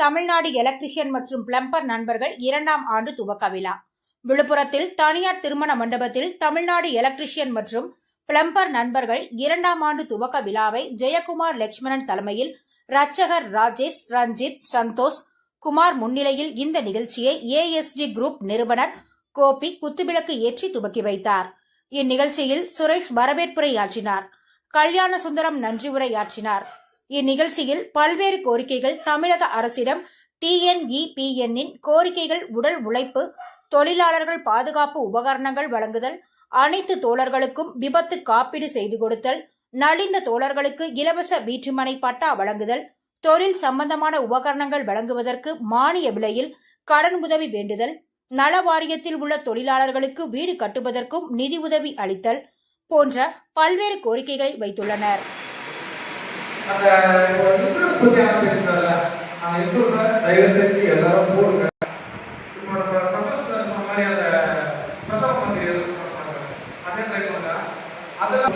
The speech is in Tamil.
தமிழ்நாடு எலக்ட்ரிஷியன் மற்றும் பிளம்பர் நண்பர்கள் 2ஆம் ஆண்டு துவக்க விழா. விழுப்புரத்தில் தனியார் திருமண மண்டபத்தில் தமிழ்நாடு எலக்ட்ரிஷியன் மற்றும் பிளம்பர் நண்பர்கள் 2ஆம் ஆண்டு துவக்க விழாவை ஜெயக்குமார் லட்சுமணன் தலைமையில் ரட்சகர் ராஜேஷ், ரஞ்சித், சந்தோஷ் குமார் முன்னிலையில் இந்த நிகழ்ச்சியை ஏஎஸ்ஜி குரூப் நிறுவனர் கோபி குத்துவிளக்கு ஏற்றி துவக்கி வைத்தார். இந்நிகழ்ச்சியில் சுரேஷ் வரவேற்புரையாற்றினார். கல்யாண சுந்தரம் நன்றி உரையாற்றினார். இந்நிகழ்ச்சியில் பல்வேறு கோரிக்கைகள் தமிழக அரசிடம் TNEPN-இன் கோரிக்கைகள் உடல் உழைப்பு, தொழிலாளர்கள் பாதுகாப்பு உபகரணங்கள் வழங்குதல், அனைத்து தோழர்களுக்கும் விபத்து காப்பீடு செய்து கொடுத்தல், நலிந்த தோழர்களுக்கு இலவச வீட்டுமனை பட்டா வழங்குதல், தொழில் சம்பந்தமான உபகரணங்கள் வழங்குவதற்கு மானிய விலையில் கடன் உதவி வேண்டுதல், நல வாரியத்தில் உள்ள தொழிலாளர்களுக்கு வீடு கட்டுவதற்கும் நிதி உதவி அளித்தல் போன்ற பல்வேறு கோரிக்கைகளை வைத்துள்ளனர். அதெல்லாம்